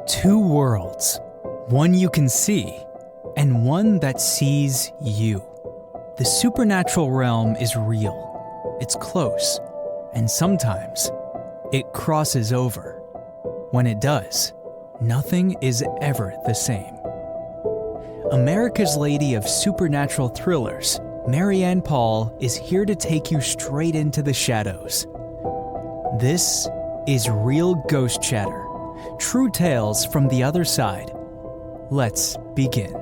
Two worlds, one you can see, and one that sees you. The supernatural realm is real, it's close, and sometimes it crosses over. When it does, nothing is ever the same. America's Lady of Supernatural Thrillers, Marianne Paul, is here to take you straight into the shadows. This is Real Ghost Chatter. True tales from the other side. Let's begin.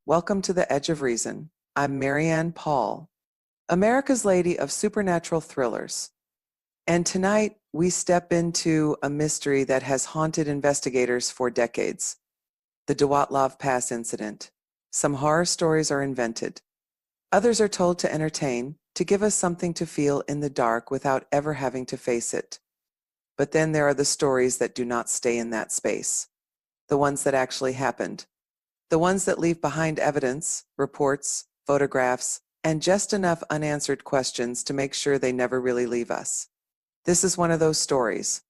Welcome to the Edge of Reason. I'm Marianne Paul, America's Lady of Supernatural Thrillers. And tonight we step into a mystery that has haunted investigators for decades. The Dyatlov Pass incident. Some horror stories are invented. Others are told to entertain, to give us something to feel in the dark without ever having to face it. But then there are the stories that do not stay in that space. The ones that actually happened. The ones that leave behind evidence, reports, photographs, and just enough unanswered questions to make sure they never really leave us. This is one of those stories.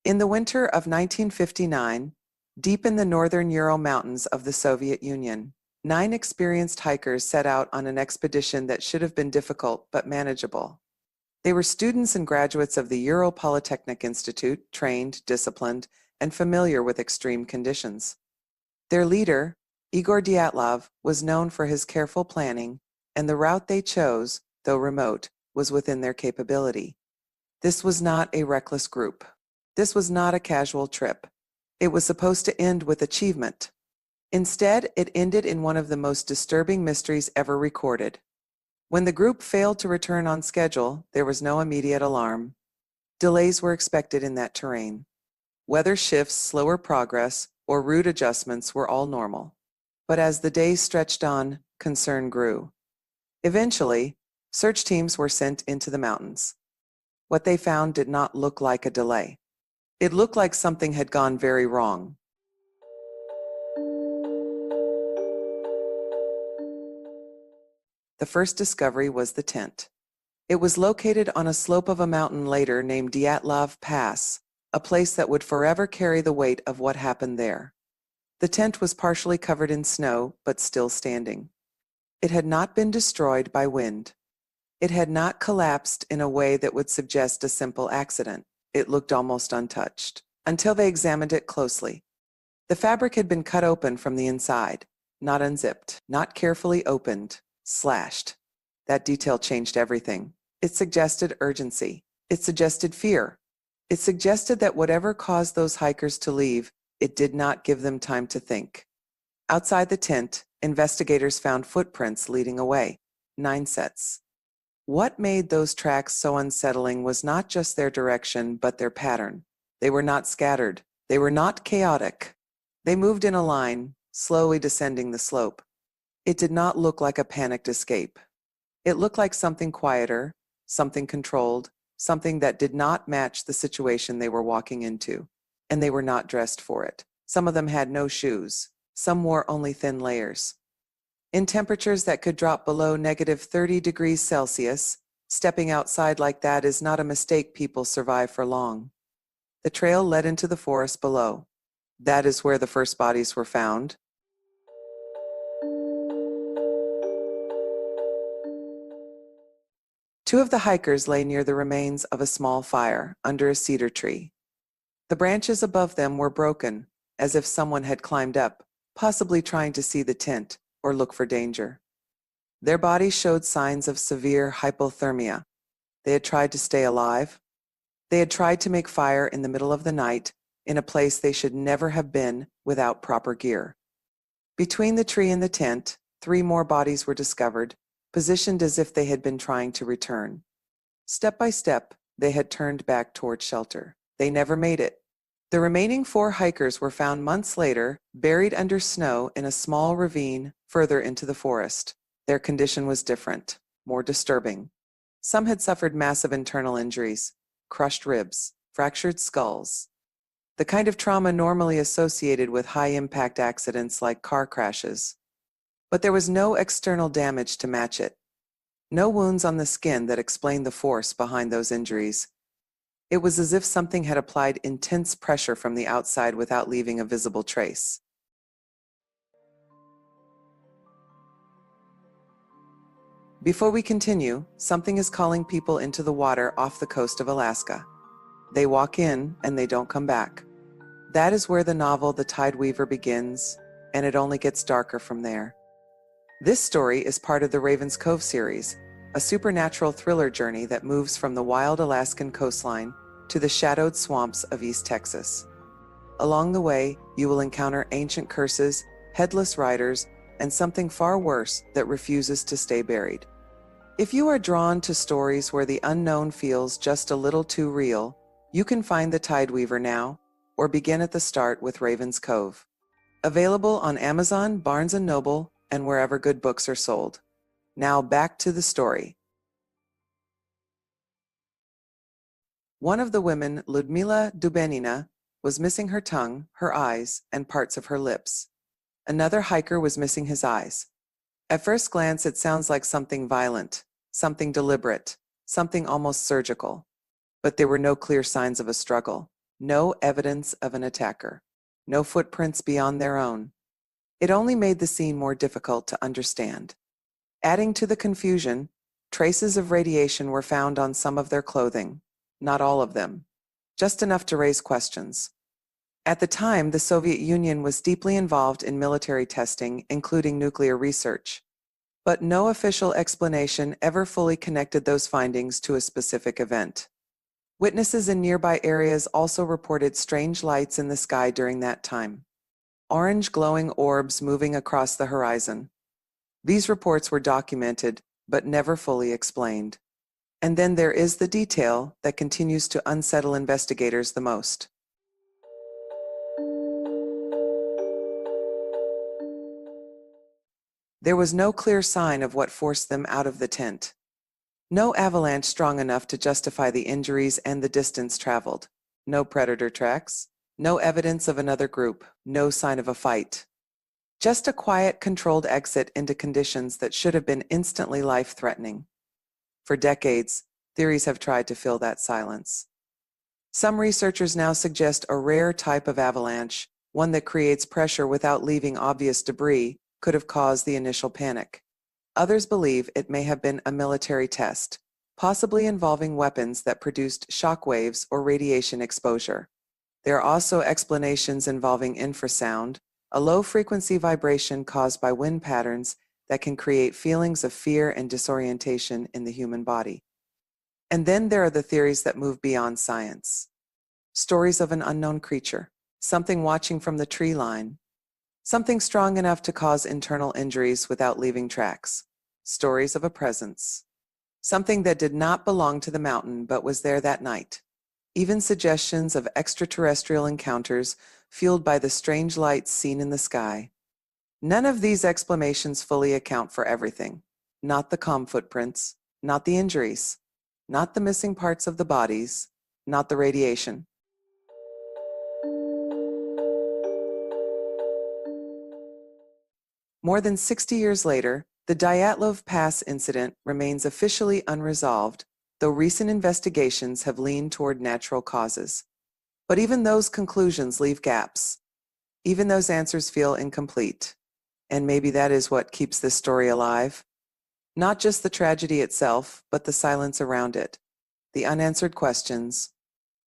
In the winter of 1959, deep in the northern Ural Mountains of the Soviet Union, 9 experienced hikers set out on an expedition that should have been difficult but manageable. They were students and graduates of the Ural Polytechnic Institute, trained, disciplined, and familiar with extreme conditions. Their leader, Igor Dyatlov, was known for his careful planning, and the route they chose, though remote, was within their capability. This was not a reckless group. This was not a casual trip. It was supposed to end with achievement. Instead, it ended in one of the most disturbing mysteries ever recorded. When the group failed to return on schedule, there was no immediate alarm. Delays were expected in that terrain. Weather shifts, slower progress, or route adjustments were all normal. But as the days stretched on, concern grew. Eventually, search teams were sent into the mountains. What they found did not look like a delay. It looked like something had gone very wrong. The first discovery was the tent. It was located on a slope of a mountain later named Dyatlov Pass, a place that would forever carry the weight of what happened there. The tent was partially covered in snow, but still standing. It had not been destroyed by wind. It had not collapsed in a way that would suggest a simple accident. It looked almost untouched, until they examined it closely. The fabric had been cut open from the inside, not unzipped, not carefully opened. Slashed. That detail changed everything. It suggested urgency. It suggested fear. It suggested that whatever caused those hikers to leave, it did not give them time to think. Outside the tent, investigators found footprints leading away. 9 sets. What made those tracks so unsettling was not just their direction, but their pattern. They were not scattered. They were not chaotic. They moved in a line, slowly descending the slope. It did not look like a panicked escape. It looked like something quieter, something controlled, something that did not match the situation they were walking into. And they were not dressed for it. Some of them had no shoes. Some wore only thin layers. In temperatures that could drop below -30 degrees Celsius, stepping outside like that is not a mistake people survive for long. The trail led into the forest below. That is where the first bodies were found. Two of the hikers lay near the remains of a small fire under a cedar tree. The branches above them were broken, as if someone had climbed up, possibly trying to see the tent or look for danger. Their bodies showed signs of severe hypothermia. They had tried to stay alive. They had tried to make fire in the middle of the night in a place they should never have been without proper gear. Between the tree and the tent, 3 more bodies were discovered, positioned as if they had been trying to return. Step by step, they had turned back toward shelter. They never made it. The remaining 4 hikers were found months later, buried under snow in a small ravine further into the forest. Their condition was different, more disturbing. Some had suffered massive internal injuries, crushed ribs, fractured skulls, the kind of trauma normally associated with high-impact accidents like car crashes. But there was no external damage to match it. No wounds on the skin that explained the force behind those injuries. It was as if something had applied intense pressure from the outside without leaving a visible trace. Before we continue, something is calling people into the water off the coast of Alaska. They walk in and they don't come back. That is where the novel The Tide Weaver begins, and it only gets darker from there. This story is part of the Raven's Cove series, a supernatural thriller journey that moves from the wild Alaskan coastline to the shadowed swamps of East Texas. Along the way, you will encounter ancient curses, headless riders, and something far worse that refuses to stay buried. If you are drawn to stories where the unknown feels just a little too real, you can find The Tide Weaver now, or begin at the start with Raven's Cove. Available on Amazon, Barnes & Noble, and wherever good books are sold. Now back to the story. One of the women, Ludmila Dubenina, was missing her tongue, her eyes, and parts of her lips. Another hiker was missing his eyes. At first glance, it sounds like something violent, something deliberate, something almost surgical. But there were no clear signs of a struggle, no evidence of an attacker, no footprints beyond their own. It only made the scene more difficult to understand. Adding to the confusion, traces of radiation were found on some of their clothing, not all of them, just enough to raise questions. At the time, the Soviet Union was deeply involved in military testing, including nuclear research. But no official explanation ever fully connected those findings to a specific event. Witnesses in nearby areas also reported strange lights in the sky during that time. Orange glowing orbs moving across the horizon. These reports were documented, but never fully explained. And then there is the detail that continues to unsettle investigators the most. There was no clear sign of what forced them out of the tent. No avalanche strong enough to justify the injuries and the distance traveled. No predator tracks. No evidence of another group. No sign of a fight. Just a quiet, controlled exit into conditions that should have been instantly life-threatening. For decades, theories have tried to fill that silence. Some researchers now suggest a rare type of avalanche, one that creates pressure without leaving obvious debris, could have caused the initial panic. Others believe it may have been a military test, possibly involving weapons that produced shock waves or radiation exposure. There are also explanations involving infrasound, a low-frequency vibration caused by wind patterns that can create feelings of fear and disorientation in the human body. And then there are the theories that move beyond science. Stories of an unknown creature, something watching from the tree line, something strong enough to cause internal injuries without leaving tracks. Stories of a presence. Something that did not belong to the mountain but was there that night. Even suggestions of extraterrestrial encounters fueled by the strange lights seen in the sky. None of these explanations fully account for everything. Not the calm footprints, not the injuries, not the missing parts of the bodies, not the radiation. More than 60 years later, the Dyatlov Pass incident remains officially unresolved, though recent investigations have leaned toward natural causes. But even those conclusions leave gaps. Even those answers feel incomplete. And maybe that is what keeps this story alive. Not just the tragedy itself, but the silence around it. The unanswered questions.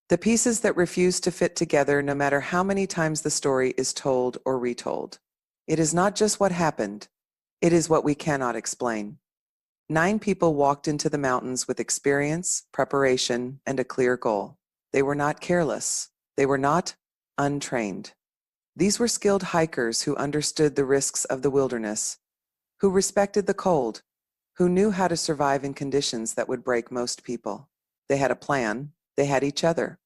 The pieces that refuse to fit together no matter how many times the story is told or retold. It is not just what happened, it is what we cannot explain. 9 people walked into the mountains with experience, preparation, and a clear goal. They were not careless. They were not untrained. These were skilled hikers who understood the risks of the wilderness, who respected the cold, who knew how to survive in conditions that would break most people. They had a plan. They had each other.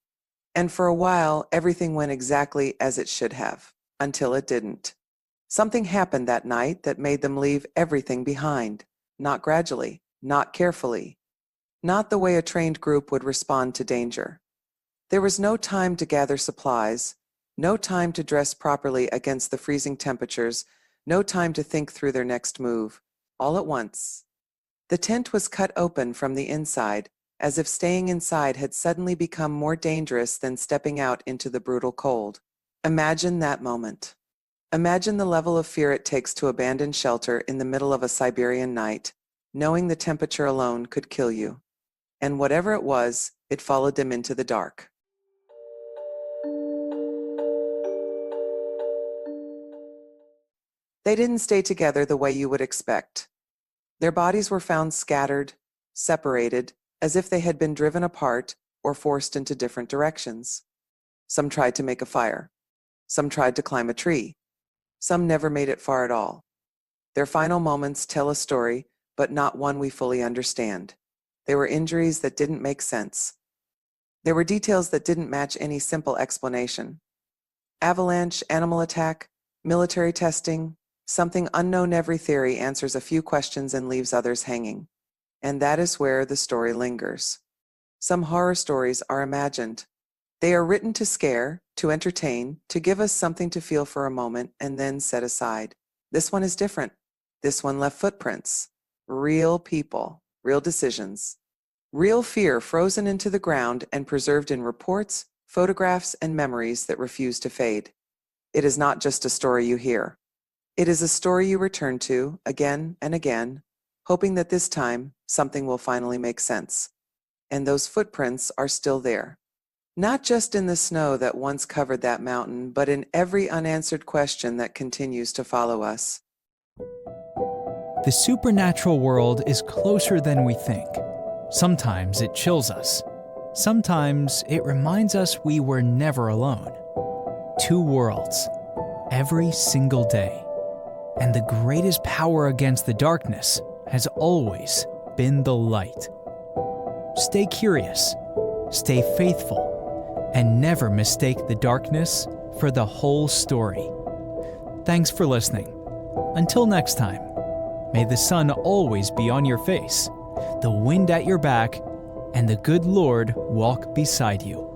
And for a while, everything went exactly as it should have, until it didn't. Something happened that night that made them leave everything behind, not gradually, not carefully, not the way a trained group would respond to danger. There was no time to gather supplies, no time to dress properly against the freezing temperatures, No time to think through their next move. All at once, the tent was cut open from the inside, as if staying inside had suddenly become more dangerous than stepping out into the brutal cold. Imagine that moment. Imagine the level of fear it takes to abandon shelter in the middle of a Siberian night, knowing the temperature alone could kill you. And whatever it was, it followed them into the dark. They didn't stay together the way you would expect. Their bodies were found scattered, separated, as if they had been driven apart or forced into different directions. Some tried to make a fire. Some tried to climb a tree. Some never made it far at all. Their final moments tell a story, but not one we fully understand. They were injuries that didn't make sense. There were details that didn't match any simple explanation. Avalanche, animal attack, military testing, something unknown. Every theory answers a few questions and leaves others hanging. And that is where the story lingers. Some horror stories are imagined. They are written to scare, to entertain, to give us something to feel for a moment and then set aside. This one is different. This one left footprints. Real people, real decisions, real fear frozen into the ground and preserved in reports, photographs, and memories that refuse to fade. It is not just a story you hear. It is a story you return to again and again, hoping that this time something will finally make sense. And those footprints are still there. Not just in the snow that once covered that mountain, but in every unanswered question that continues to follow us. The supernatural world is closer than we think. Sometimes it chills us. Sometimes it reminds us we were never alone. Two worlds, every single day. And the greatest power against the darkness has always been the light. Stay curious, stay faithful, and never mistake the darkness for the whole story. Thanks for listening. Until next time, may the sun always be on your face, the wind at your back, and the good Lord walk beside you.